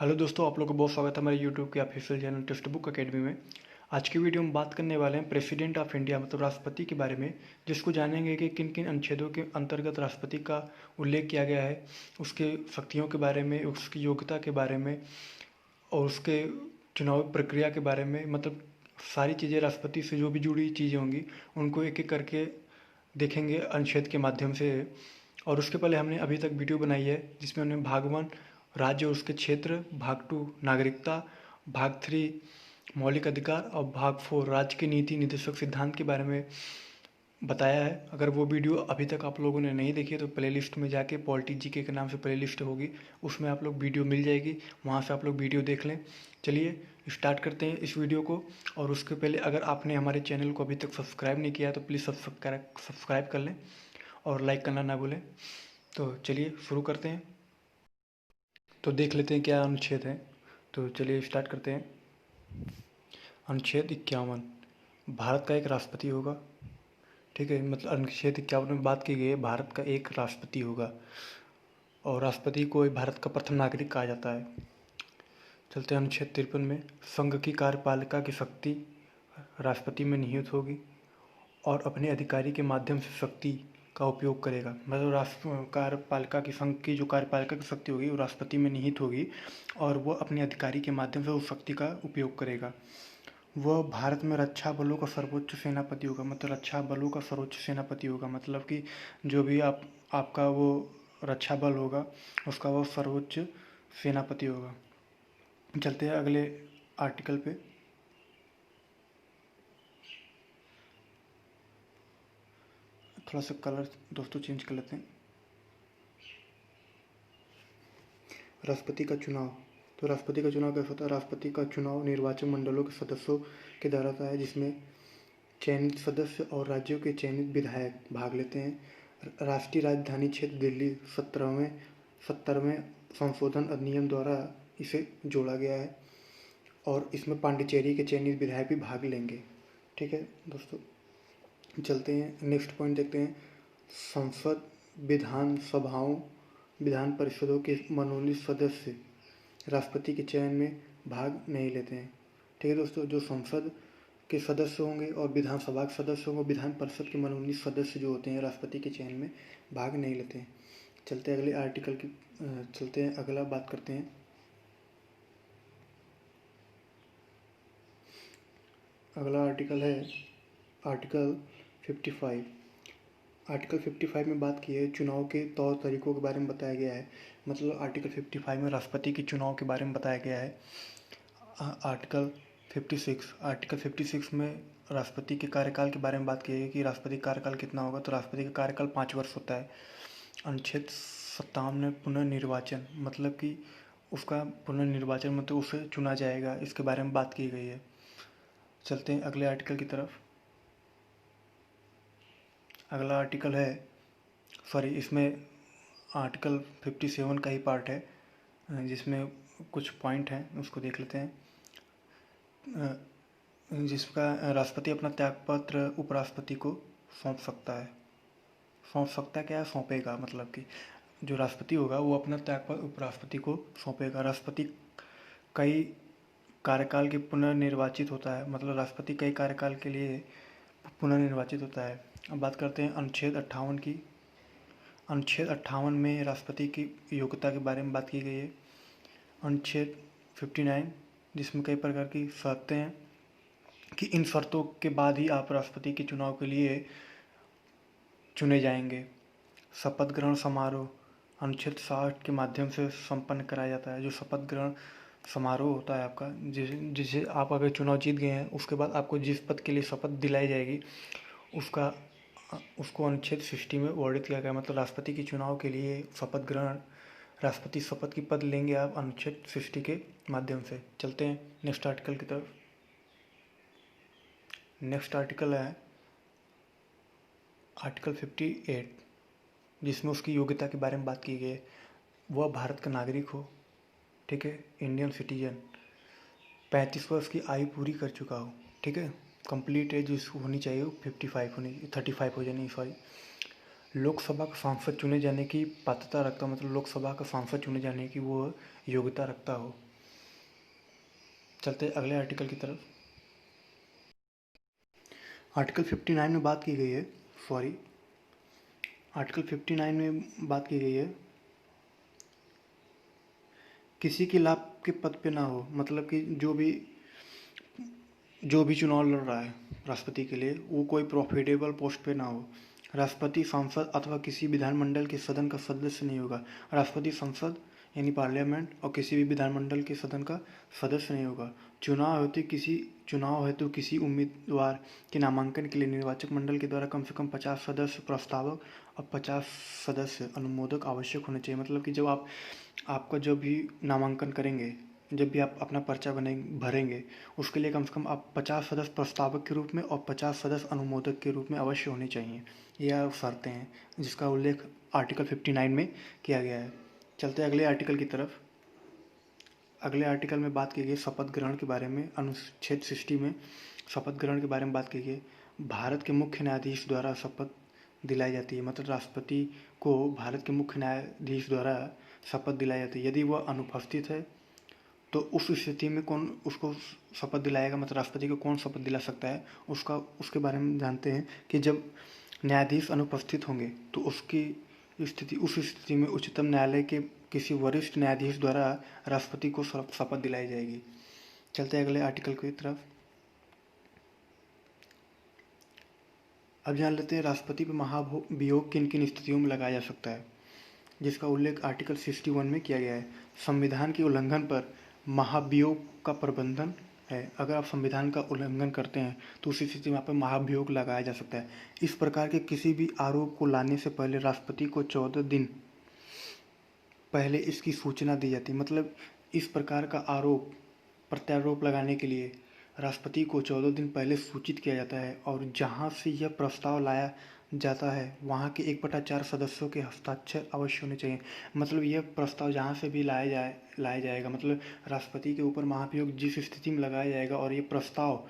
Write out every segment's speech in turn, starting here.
Hello दोस्तों, आप लोगों को बहुत स्वागत है हमारे यूट्यूब के official channel text book academy में। आज की वीडियो में बात करने वाले हैं प्रेसिडेंट ऑफ इंडिया मतलब राष्ट्रपति के बारे में, जिसको जानेंगे कि किन किन अनुच्छेदों के अंतर्गत राष्ट्रपति का उल्लेख किया गया है, उसके शक्तियों के बारे में, उसकी योग्यता के बारे में और उसके चुनाव प्रक्रिया के बारे में। मतलब सारी चीज़ें राष्ट्रपति से जो भी जुड़ी चीज़ें होंगी उनको एक एक करके देखेंगे अनुच्छेद के माध्यम से। और उसके पहले हमने अभी तक वीडियो बनाई है जिसमें हमने भाग 1 राज्य और उसके क्षेत्र, भाग 2 नागरिकता, भाग 3 मौलिक अधिकार और भाग 4 राज्य की नीति निर्देशक सिद्धांत के बारे में बताया है। अगर वो वीडियो अभी तक आप लोगों ने नहीं देखी है तो प्लेलिस्ट में जाके पॉलिटी जीके के नाम से प्लेलिस्ट होगी, उसमें आप लोग वीडियो मिल जाएगी, वहाँ से आप लोग वीडियो देख लें। चलिए स्टार्ट करते हैं इस वीडियो को। और उसके पहले अगर आपने हमारे चैनल को अभी तक सब्सक्राइब नहीं किया है तो प्लीज़ सब्सक्राइब कर लें और लाइक करना ना भूलें। तो चलिए शुरू करते हैं। तो देख लेते हैं क्या अनुच्छेद है। तो चलिए स्टार्ट करते हैं। अनुच्छेद 51 भारत का एक राष्ट्रपति होगा। ठीक है, मतलब अनुच्छेद 51 में बात की गई है भारत का एक राष्ट्रपति होगा और राष्ट्रपति को भारत का प्रथम नागरिक कहा जाता है। चलते हैं अनुच्छेद 53 में। संघ की कार्यपालिका की शक्ति राष्ट्रपति में निहित होगी और अपने अधिकारी के माध्यम से शक्ति का उपयोग करेगा। मतलब राष्ट्र कार्यपालिका की संघ की जो कार्यपालिका की शक्ति होगी वो राष्ट्रपति में निहित होगी और वह अपने अधिकारी के माध्यम से उस शक्ति का उपयोग करेगा। वह भारत में रक्षा बलों का सर्वोच्च सेनापति होगा। मतलब रक्षा बलों का सर्वोच्च सेनापति होगा, मतलब कि जो भी आपका वो रक्षा बल होगा उसका वो सर्वोच्च सेनापति होगा। चलते हैं अगले आर्टिकल पे। थोड़ा सा कलर दोस्तों चेंज कर लेते हैं। राष्ट्रपति का चुनाव। तो राष्ट्रपति का चुनाव कैसे होता है? राष्ट्रपति का चुनाव निर्वाचन मंडलों के सदस्यों के द्वारा होता है, जिसमें चयनित सदस्य और राज्यों के चयनित विधायक भाग लेते हैं। राष्ट्रीय राजधानी क्षेत्र दिल्ली 70वें संशोधन अधिनियम द्वारा इसे जोड़ा गया है और इसमें पांडिचेरी के चयनित विधायक भी भाग लेंगे। ठीक है दोस्तों, चलते हैं नेक्स्ट पॉइंट देखते हैं। संसद विधान परिषदों के मनोनीत सदस्य राष्ट्रपति के चयन में भाग नहीं लेते हैं। ठीक है दोस्तों, जो संसद के सदस्य होंगे और विधानसभा के सदस्य होंगे, विधान परिषद के मनोनीत सदस्य जो होते हैं राष्ट्रपति के चयन में भाग नहीं लेते हैं। चलते हैं अगले आर्टिकल की चलते हैं अगला बात करते हैं। अगला आर्टिकल है आर्टिकल 55। आर्टिकल 55 में बात की है चुनाव के तौर तरीकों के बारे में बताया गया है। मतलब आर्टिकल 55 में राष्ट्रपति के चुनाव के बारे में बताया गया है। आर्टिकल 56 में राष्ट्रपति के कार्यकाल के बारे में बात की है कि राष्ट्रपति का कार्यकाल कितना होगा। तो राष्ट्रपति का कार्यकाल 5 वर्ष होता है। अनुच्छेद 57 में पुनर्निर्वाचन, मतलब कि उसका पुनर्निर्वाचन मतलब उसे चुना जाएगा, इसके बारे में बात की गई है। चलते हैं अगले आर्टिकल की तरफ। अगला आर्टिकल है इसमें आर्टिकल 57 का ही पार्ट है जिसमें कुछ पॉइंट हैं, उसको देख लेते हैं। जिसका राष्ट्रपति अपना त्यागपत्र उपराष्ट्रपति को सौंप सकता है। क्या है? सौंपेगा, मतलब कि जो राष्ट्रपति होगा वो अपना त्यागपत्र उपराष्ट्रपति को सौंपेगा। राष्ट्रपति कई कार्यकाल के पुनर्निर्वाचित होता है, मतलब राष्ट्रपति कई कार्यकाल के लिए पुनर्निर्वाचित होता है। अब बात करते हैं अनुच्छेद 58 की। अनुच्छेद 58 में राष्ट्रपति की योग्यता के बारे में बात की गई है। अनुच्छेद 59 जिसमें कई प्रकार की शर्तें हैं कि इन शर्तों के बाद ही आप राष्ट्रपति के चुनाव के लिए चुने जाएंगे। शपथ ग्रहण समारोह अनुच्छेद 60 के माध्यम से संपन्न कराया जाता है। जो शपथ ग्रहण समारोह होता है आपका, जिसे आप अगर चुनाव जीत गए हैं उसके बाद आपको जिस पद के लिए शपथ दिलाई जाएगी उसको अनुच्छेद 60 में वर्णित किया गया। मतलब राष्ट्रपति के चुनाव के लिए शपथ ग्रहण, राष्ट्रपति शपथ की पद लेंगे आप अनुच्छेद 60 के माध्यम से। चलते हैं नेक्स्ट आर्टिकल की तरफ। नेक्स्ट आर्टिकल है आर्टिकल 58 जिसमें उसकी योग्यता के बारे में बात की गई है। वह भारत का नागरिक हो, ठीक है, इंडियन सिटीजन, 35 वर्ष की आयु पूरी कर चुका हो। ठीक है, कंप्लीट एज उसको होनी चाहिए, 35 हो जानी, सॉरी। लोकसभा का सांसद चुने जाने की पात्रता रखता हो, मतलब लोकसभा का सांसद चुने जाने की वो योग्यता रखता हो। चलते अगले आर्टिकल की तरफ। आर्टिकल 59 में बात की गई है, आर्टिकल 59 में बात की गई है किसी के लाभ के पद पे ना हो, मतलब कि जो भी चुनाव लड़ रहा है राष्ट्रपति के लिए, वो कोई प्रॉफिटेबल पोस्ट पे ना हो। राष्ट्रपति सांसद अथवा किसी विधानमंडल के सदन का सदस्य नहीं होगा। राष्ट्रपति संसद यानी पार्लियामेंट और किसी भी विधानमंडल के सदन का सदस्य नहीं होगा। चुनाव हेतु किसी उम्मीदवार के नामांकन के लिए निर्वाचक मंडल के द्वारा कम से कम 50 सदस्य प्रस्तावक और 50 सदस्य अनुमोदक आवश्यक होने चाहिए। मतलब कि जब आपका जो भी नामांकन करेंगे, जब भी आप अपना पर्चा भरेंगे, उसके लिए कम से कम आप 50 सदस्य प्रस्तावक के रूप में और 50 सदस्य अनुमोदक के रूप में अवश्य होने चाहिए। यह शर्तें हैं जिसका उल्लेख आर्टिकल 59 में किया गया है। चलते अगले आर्टिकल की तरफ। अगले आर्टिकल में बात की गई शपथ ग्रहण के बारे में। अनुच्छेद 60 में शपथ ग्रहण के बारे में बात की गई। भारत के मुख्य न्यायाधीश द्वारा शपथ दिलाई जाती है, मतलब राष्ट्रपति को भारत के मुख्य न्यायाधीश द्वारा शपथ दिलाई जाती है। यदि वह अनुपस्थित है तो उस स्थिति में कौन उसको शपथ दिलाएगा, मतलब राष्ट्रपति को कौन शपथ दिला सकता है उसके बारे में जानते हैं कि जब न्यायाधीश अनुपस्थित होंगे तो उस स्थिति में उच्चतम न्यायालय के किसी वरिष्ठ न्यायाधीश द्वारा राष्ट्रपति को शपथ दिलाई जाएगी। चलते हैं अगले आर्टिकल की तरफ। अब जान लेते हैं राष्ट्रपति पर महाभियोग किन किन स्थितियों में लगाया जा सकता है, जिसका उल्लेख आर्टिकल 61 में किया गया है। संविधान के उल्लंघन पर महाभियोग का प्रबंधन है। अगर आप संविधान का उल्लंघन करते हैं तो उसी स्थिति में आप पर महाभियोग लगाया जा सकता है। इस प्रकार के किसी भी आरोप को लाने से पहले राष्ट्रपति को 14 दिन पहले इसकी सूचना दी जाती है। मतलब इस प्रकार का आरोप प्रत्यारोप लगाने के लिए राष्ट्रपति को 14 दिन पहले सूचित किया जाता है, और जहां से यह प्रस्ताव लाया जाता है वहां के 1/4 सदस्यों के हस्ताक्षर अवश्य होने चाहिए। मतलब यह प्रस्ताव जहां से भी लाया जाएगा, मतलब राष्ट्रपति के ऊपर महाभियोग जिस स्थिति में लगाया जाएगा और ये प्रस्ताव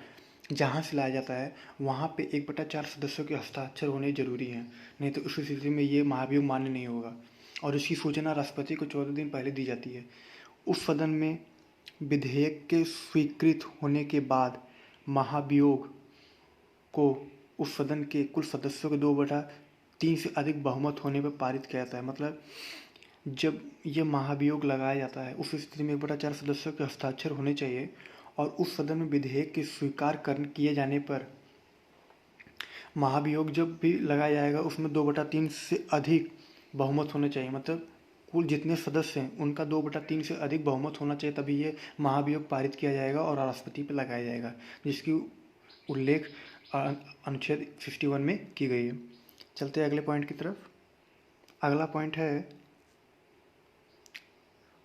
जहां से लाया जाता है वहां पे 1/4 सदस्यों के हस्ताक्षर होने जरूरी हैं, नहीं तो उस स्थिति में ये महाभियोग मान्य नहीं होगा। और इसकी सूचना राष्ट्रपति को 14 दिन पहले दी जाती है। उस सदन में विधेयक के स्वीकृत होने के बाद महाभियोग को उस सदन के कुल सदस्यों के 2/3 से अधिक बहुमत होने पर पारित किया जाता है। मतलब जब यह महाभियोग लगाया जाता है उस स्थिति में 1/4 सदस्यों के हस्ताक्षर होने चाहिए, और उस सदन में विधेयक के स्वीकार किए जाने पर महाभियोग जब भी लगाया जाएगा उसमें 2/3 से अधिक बहुमत होना चाहिए। मतलब कुल जितने सदस्य हैं उनका 2/3 से अधिक बहुमत होना चाहिए, तभी ये महाभियोग पारित किया जाएगा और राष्ट्रपति पर लगाया जाएगा, जिसकी उल्लेख अनुच्छेद 61 में की गई है। चलते हैं अगले पॉइंट की तरफ। अगला पॉइंट है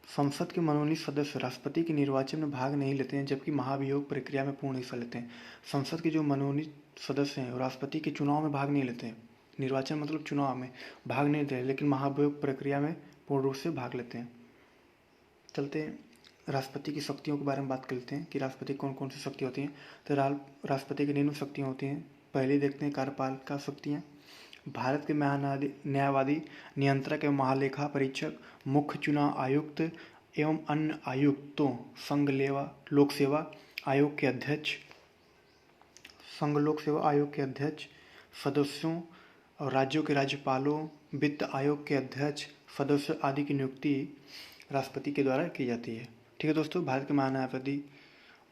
संसद के मनोनीत सदस्य राष्ट्रपति के निर्वाचन में भाग नहीं लेते हैं, जबकि महाभियोग प्रक्रिया में पूर्ण हिस्सा लेते हैं। संसद के जो मनोनीत सदस्य हैं राष्ट्रपति के चुनाव में भाग नहीं लेते हैं। निर्वाचन मतलब चुनाव में भाग नहीं लेते हैं, लेकिन महाभियोग प्रक्रिया में पूर्ण रूप से भाग लेते हैं। चलते हैं राष्ट्रपति की शक्तियों के बारे में बात करते हैं कि राष्ट्रपति कौन कौन सी शक्ति होती हैं। तो राष्ट्रपति की निम्न शक्तियाँ होती हैं। पहले देखते हैं कार्यपालिका शक्तियाँ। भारत के न्यायवादी, नियंत्रक एवं महालेखा परीक्षक, मुख्य चुनाव आयुक्त एवं अन्य आयुक्तों, संघ लोक सेवा आयोग के अध्यक्ष, सदस्यों और राज्यों के राज्यपालों, वित्त आयोग के अध्यक्ष, सदस्य आदि की नियुक्ति राष्ट्रपति के द्वारा की जाती है। ठीक है दोस्तों, भारत के महान्यायवादी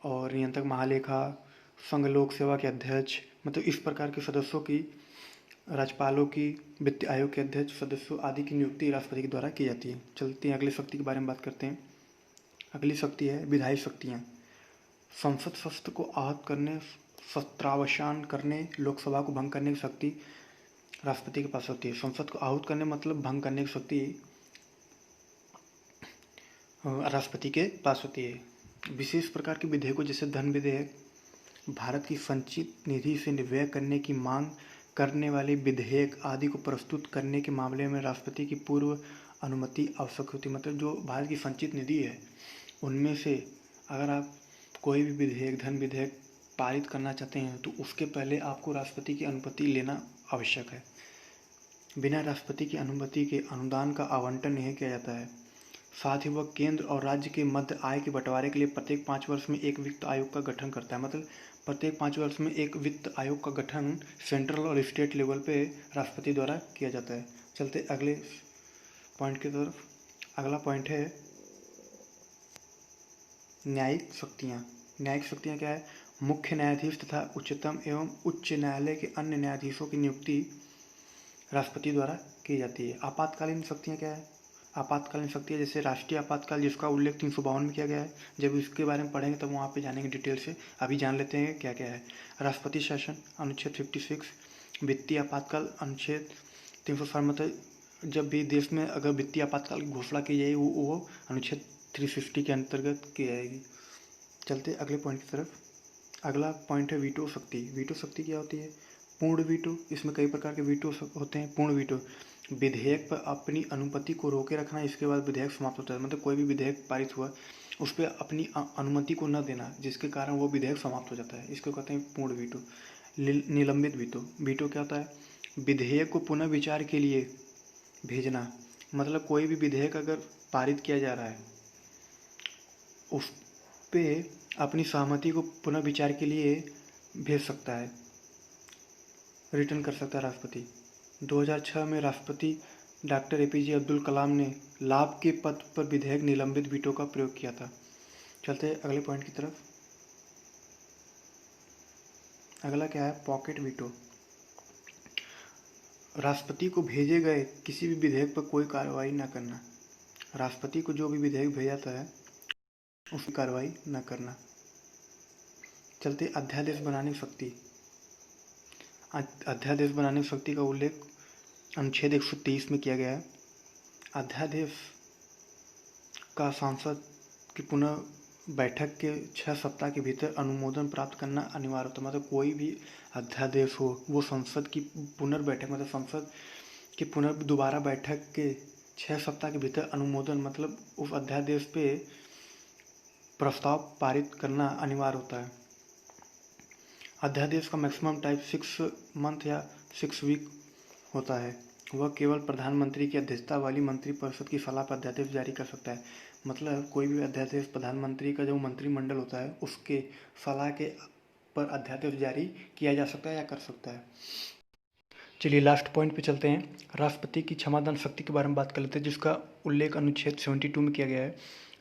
और नियंत्रक, महालेखा, संघ लोक सेवा के अध्यक्ष, मतलब इस प्रकार के सदस्यों की, राज्यपालों की, वित्त आयोग के अध्यक्ष, सदस्यों आदि की नियुक्ति राष्ट्रपति के द्वारा की जाती है। चलते हैं अगली शक्ति के बारे में बात करते हैं। अगली शक्ति है विधायी शक्तियाँ। संसद सत्र को आहत करने, सत्रावसान करने, लोकसभा को भंग करने की शक्ति राष्ट्रपति के पास होती है। संसद को आहूत करने मतलब भंग करने की शक्ति राष्ट्रपति के पास होती है। विशेष प्रकार के विधेयकों जैसे धन विधेयक, भारत की संचित निधि से व्यय करने की मांग करने वाले विधेयक आदि को प्रस्तुत करने के मामले में राष्ट्रपति की पूर्व अनुमति आवश्यक होती है। मतलब जो भारत की संचित निधि है उनमें से अगर आप कोई भी विधेयक, धन विधेयक पारित करना चाहते हैं तो उसके पहले आपको राष्ट्रपति की अनुमति लेना आवश्यक है। बिना राष्ट्रपति की अनुमति के अनुदान का आवंटन नहीं किया जाता है। साथ ही वह केंद्र और राज्य के मध्य आय के बंटवारे के लिए प्रत्येक 5 वर्ष में एक वित्त आयोग का गठन करता है। मतलब प्रत्येक 5 वर्ष में एक वित्त आयोग का गठन सेंट्रल और स्टेट लेवल पे राष्ट्रपति द्वारा किया जाता है। चलते अगले पॉइंट की तरफ। अगला पॉइंट है न्यायिक शक्तियाँ। न्यायिक शक्तियाँ क्या है? मुख्य न्यायाधीश तथा उच्चतम एवं उच्च न्यायालय के अन्य न्यायाधीशों की नियुक्ति राष्ट्रपति द्वारा की जाती है। आपातकालीन शक्तियाँ क्या है? आपातकालीन शक्तियाँ जैसे राष्ट्रीय आपातकाल, जिसका उल्लेख 352 में किया गया है। जब इसके बारे में पढ़ेंगे तब वहाँ पे जानेंगे डिटेल से। अभी जान लेते हैं क्या क्या है। राष्ट्रपति शासन अनुच्छेद 56, वित्तीय आपातकाल अनुच्छेद 360, मतलब जब भी देश में अगर वित्तीय आपातकाल की घोषणा की जाए वो अनुच्छेद 360 के अंतर्गत की जाएगी। चलते अगले पॉइंट की तरफ। अगला पॉइंट है वीटो शक्ति। वीटो शक्ति क्या होती है? पूर्ण वीटो। इसमें कई प्रकार के वीटो होते हैं। पूर्ण वीटो विधेयक पर अपनी अनुमति को रोके रखना, इसके बाद विधेयक समाप्त होता है। मतलब कोई भी विधेयक पारित हुआ उस पर अपनी अनुमति को न देना, जिसके कारण वो विधेयक समाप्त हो जाता है, इसको कहते हैं पूर्ण वीटो। निलंबित वीटो। वीटो क्या होता है? विधेयक को पुनः विचार के लिए भेजना। मतलब कोई भी विधेयक अगर पारित किया जा रहा है उस पे अपनी सहमति को पुनः विचार के लिए भेज सकता है, रिटर्न कर सकता है राष्ट्रपति। 2006 में राष्ट्रपति डॉक्टर एपीजे अब्दुल कलाम ने लाभ के पद पर विधेयक निलंबित वीटो का प्रयोग किया था। चलते हैं अगले पॉइंट की तरफ। अगला क्या है? Pocket veto. राष्ट्रपति को भेजे गए किसी भी विधेयक पर कोई कार्रवाई न करना। राष्ट्रपति को जो भी विधेयक भेजा जाता है उसकी कार्रवाई न करना। चलते अध्यादेश बनाने की शक्ति। अध्यादेश बनाने की शक्ति का उल्लेख अनुच्छेद 123 में किया गया है। अध्यादेश का सांसद की पुनः बैठक के 6 सप्ताह के भीतर अनुमोदन प्राप्त करना अनिवार्य होता है। मतलब कोई भी अध्यादेश हो वो संसद की पुनर्बैठक, मतलब संसद की दोबारा बैठक के 6 सप्ताह के भीतर अनुमोदन, मतलब उस अध्यादेश पे प्रस्ताव पारित करना अनिवार्य होता है। अध्यादेश का मैक्सिमम टाइम 6 मंथ या 6 वीक होता है। वह केवल प्रधानमंत्री की अध्यक्षता वाली मंत्रिपरिषद की सलाह पर अध्यादेश जारी कर सकता है। मतलब कोई भी अध्यादेश प्रधानमंत्री का जो मंत्रिमंडल होता है उसके सलाह के पर अध्यादेश जारी किया जा सकता है या कर सकता है। चलिए लास्ट पॉइंट पे चलते हैं। राष्ट्रपति की क्षमादान शक्ति के बारे में बात कर लेते हैं, जिसका उल्लेख अनुच्छेद 72 में किया गया है।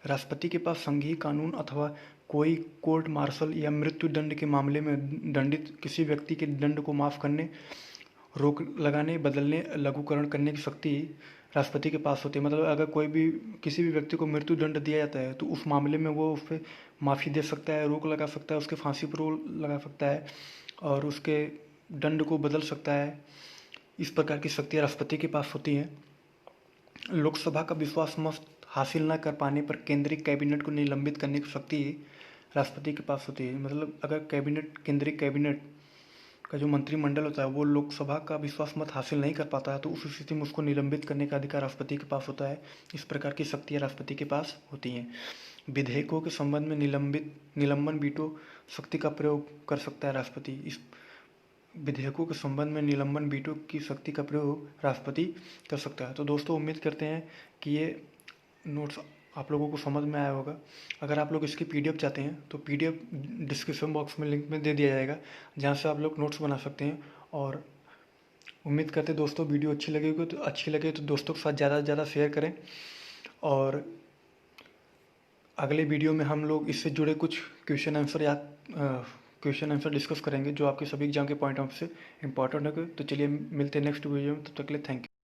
राष्ट्रपति के पास संघीय कानून अथवा कोई कोर्ट मार्शल या मृत्यु दंड के मामले में दंडित किसी व्यक्ति के दंड को माफ़ करने, रोक लगाने, बदलने, लघुकरण करने की शक्ति राष्ट्रपति के पास होती है। मतलब अगर कोई भी किसी भी व्यक्ति को मृत्यु दंड दिया जाता है तो उस मामले में वो उस पर माफ़ी दे सकता है, रोक लगा सकता है, उसके फांसी पर रोक लगा सकता है और उसके दंड को बदल सकता है। इस प्रकार की शक्तियाँ राष्ट्रपति के पास होती हैं। लोकसभा का विश्वास मत हासिल न कर पाने पर केंद्रीय कैबिनेट को निलंबित करने की शक्ति राष्ट्रपति के पास होती है। मतलब अगर केंद्रीय कैबिनेट का जो मंत्रिमंडल होता है वो लोकसभा का विश्वास मत हासिल नहीं कर पाता है तो उस स्थिति में उसको निलंबित करने का अधिकार राष्ट्रपति के पास होता है। इस प्रकार की शक्तियाँ राष्ट्रपति के पास होती हैं। विधेयकों के संबंध में निलंबन वीटो शक्ति का प्रयोग कर सकता है राष्ट्रपति। इस विधेयकों के संबंध में निलंबन वीटो की शक्ति का प्रयोग राष्ट्रपति कर सकता है। तो दोस्तों उम्मीद करते हैं कि ये नोट्स आप लोगों को समझ में आया होगा। अगर आप लोग इसकी पीडीएफ चाहते हैं तो पीडीएफ डिस्क्रिप्शन बॉक्स में लिंक में दे दिया जाएगा, जहाँ से आप लोग नोट्स बना सकते हैं। और उम्मीद करते हैं दोस्तों वीडियो अच्छी लगे तो दोस्तों के साथ ज़्यादा से ज़्यादा शेयर करें। और अगले वीडियो में हम लोग इससे जुड़े कुछ क्वेश्चन आंसर डिस्कस करेंगे जो आपके सभी एग्जाम के पॉइंट ऑफ से इंपॉर्टेंट होंगे। तो चलिए मिलते हैं नेक्स्ट वीडियो में, तब तक के लिए थैंक यू।